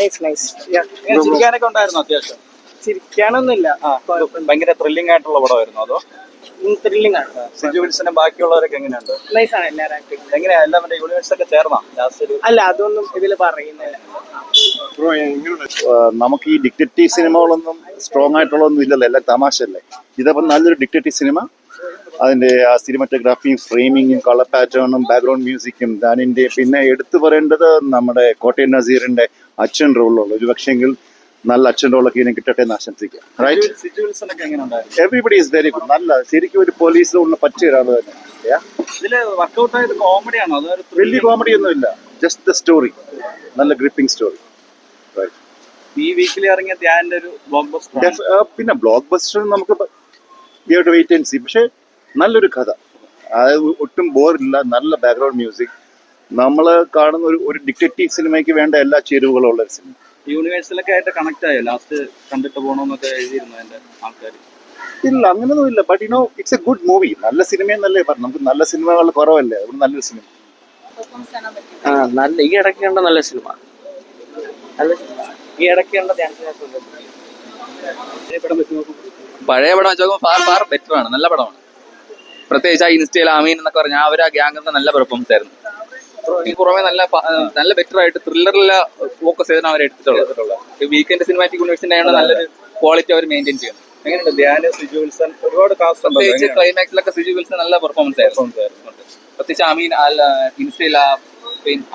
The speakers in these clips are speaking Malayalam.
ചിരിക്കാനൊക്കെ ഉണ്ടായിരുന്നു അത്യാവശ്യം. ചിരിക്കാനൊന്നുമില്ല. ഭയങ്കര ത്രില്ലിംഗ് ആയിട്ടുള്ള പടമായിരുന്നു അതോ? ത്രില്ലിംഗ് ആണ്. സിജു വിൽസനും ബാക്കിയുള്ളവരൊക്കെ എങ്ങനെയുണ്ട്? നൈസാണ് എല്ലാവരും ആക്ടിങ്. എങ്ങനെയാ എല്ലാവരുടെ യൂണിവേഴ്സ് ഒക്കെ ചേർന്നാ ലാസ്റ്റ്? അല്ല, അതൊന്നും ഇതിൽ പറയുന്നില്ല. നമുക്ക് ഈ ഡിക്റ്റേറ്റീവ് സിനിമകളൊന്നും സ്ട്രോങ് ആയിട്ടുള്ളതൊന്നും ഇല്ലല്ലോ, എല്ലാം തമാശല്ലേ. ഇതപ്പം നല്ലൊരു ഡിക്റ്റേറ്റീവ് സിനിമ. അതിൻ്റെ ആ സിനിമാറ്റോഗ്രാഫിയും ഫ്രെയിമിങ്ങും കളർ പാറ്റേണും ബാക്ക്ഗ്രൗണ്ട് മ്യൂസിക്കും അതിൻ്റെ പിന്നെ എടുത്തു പറയേണ്ടത് നമ്മുടെ കോട്ടയം നസീറിൻ്റെ അച്ഛൻ റോളുള്ള ഒരു പക്ഷെങ്കിൽ നല്ല അച്ഛൻ റോളൊക്കെ ഇതിനെ കിട്ടട്ടെ എന്ന് ആശംസിക്കാം. സിജു വിൽസൺ ഒക്കെ എങ്ങനെയുണ്ടായിരുന്നു? Everybody is very good. നല്ല ശരിക്കും ഒരു പോലീസിലുള്ള പറ്റിയ ഒരാൾ തന്നെ. ഇതില് വർക്ക്ഔട്ട് ആയത് കോമഡിയാണോ അതോ? വലിയ കോമഡി ഒന്നും ഇല്ല, ജസ്റ്റ് ദ സ്റ്റോറി, നല്ല ഗ്രിപ്പിംഗ് സ്റ്റോറി. ഈ വീക്കിൽ ഇറങ്ങിയ ധ്യാന്റെ ഒരു ബ്ലോക്ക് ബസ്റ്റർ. പിന്നെ ബ്ലോക്ക് ബസ്റ്റർ നമുക്ക് വെയിറ്റ് ആൻഡ് സി. പക്ഷെ നല്ലൊരു കഥ, അതായത് ഒട്ടും ബോറില്ല, നല്ല ബാക്ക്ഗ്രൗണ്ട് മ്യൂസിക്. നമ്മൾ കാണുന്ന ഒരു ഡിറ്റക്റ്റീവ് സിനിമയ്ക്ക് വേണ്ട എല്ലാ ചേരുവകളും ഉള്ള ഒരു സിനിമ. യൂണിവേഴ്സിലൊക്കെ ആയിട്ട് കണക്ട് ആയോ? ലാസ്റ്റ് കണ്ടിട്ട് പോകണമെന്നൊക്കെ എഴുതിയിരുന്നു എന്റെ ആൾക്കാർ. ഇല്ല, അങ്ങനൊന്നും ഇല്ല. But you know it's A good movie. നല്ല സിനിമയെന്നല്ലേ പറഞ്ഞു, നമുക്ക് നല്ല സിനിമകൾ കുറവല്ലേ, അതുകൊണ്ട് നല്ലൊരു സിനിമ. നല്ല ഈ ഇടയ്ക്ക് കണ്ട നല്ല സിനിമ. ഈ ഇടയ്ക്ക് കണ്ട പഴയ പടം വെച്ച് നോക്കുമ്പോൾ ഫാർ ബെറ്റർ ആണ്. നല്ല പടമാണ്. പ്രത്യേകിച്ച് ആ ഇൻസ്റ്റയിൽ അമീൻ എന്നൊക്കെ പറഞ്ഞാൽ അവർ ആ ഗ്യാങ്ങിന്റെ നല്ല പെർഫോമൻസ് ആയിരുന്നു. ഈ പുറമെ നല്ല ബെറ്റർ ആയിട്ട് ത്രില്ലറിലെ ഫോക്കസ് ചെയ്താണ് അവർ എടുത്തിട്ടുള്ളത്. വീക്കെൻഡ് സിനിമാറ്റിക് യൂണിവേഴ്സിന്റെ ആണ് നല്ലൊരു ക്വാളിറ്റി അവർ മെയിൻറ്റെയിൻ ചെയ്യുന്നത്. എങ്ങനെയുണ്ട് ധ്യാന്, സിജു വിൽസൺ? ഒരുപാട് കാസ്റ്റ് ഉണ്ട്. പ്രത്യേകിച്ച് ക്ലൈമാക്സിലൊക്കെ സിജു വിൽസൺ നല്ല പെർഫോമൻസ് ആയിരുന്നു. പ്രത്യേകിച്ച് അമീൻ ഇൻസ്റ്റയിൽ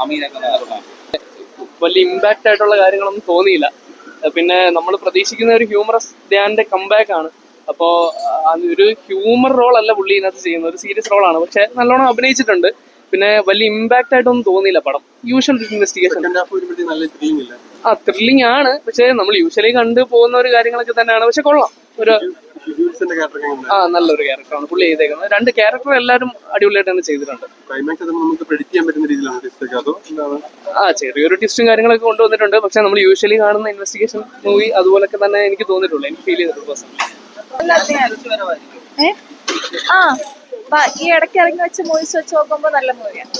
അമീനൊക്കെ നല്ല പടമാണ്. വലിയ ഇമ്പാക്റ്റ് ആയിട്ടുള്ള കാര്യങ്ങളൊന്നും തോന്നിയില്ല. പിന്നെ നമ്മൾ പ്രതീക്ഷിക്കുന്ന ഒരു ഹ്യൂമറസ് ധ്യാന്റെ കംബാക്ക് ആണ്. അപ്പോൾ ഒരു ഹ്യൂമർ റോൾ അല്ല പുള്ളി ഇതിനകത്ത് ചെയ്യുന്നത്, ഒരു സീരിയസ് റോളാണ്. പക്ഷെ നല്ലോണം അഭിനയിച്ചിട്ടുണ്ട്. പിന്നെ വലിയ ഇമ്പാക്റ്റ് ആയിട്ടൊന്നും തോന്നിയില്ല പടം. യൂഷ്വൽ ഇൻവെസ്റ്റിഗേഷൻ ത്രില്ലിംഗ് ആണ്. പക്ഷെ നമ്മൾ യൂഷ്വലി കണ്ടു പോകുന്ന ഒരു കാര്യങ്ങളൊക്കെ തന്നെയാണ്. പക്ഷെ കൊള്ളാം. നല്ലൊരു ക്യാരക്ടറാണ് പുള്ളി ചെയ്തേക്കുന്നത്. രണ്ട് ക്യാരക്ടർ എല്ലാവരും അടിപൊളിയായിട്ട് തന്നെ ചെയ്തിട്ടുണ്ട്. ചെറിയൊരു ട്വിസ്റ്റും കാര്യങ്ങളൊക്കെ കൊണ്ടുവന്നിട്ടുണ്ട്. പക്ഷെ നമ്മൾ യൂഷ്വലി കാണുന്ന ഇൻവെസ്റ്റിഗേഷൻ മൂവി അതുപോലൊക്കെ തന്നെ എനിക്ക് തോന്നിയിട്ടുള്ളൂ, എനിക്ക് ഫീൽ ചെയ്തിട്ടുള്ളൂ. ഈ ഇടയ്ക്ക് ഇറങ്ങി വെച്ച മൂവീസ് വെച്ച് നോക്കുമ്പോൾ നല്ല മൂവിയാണ്.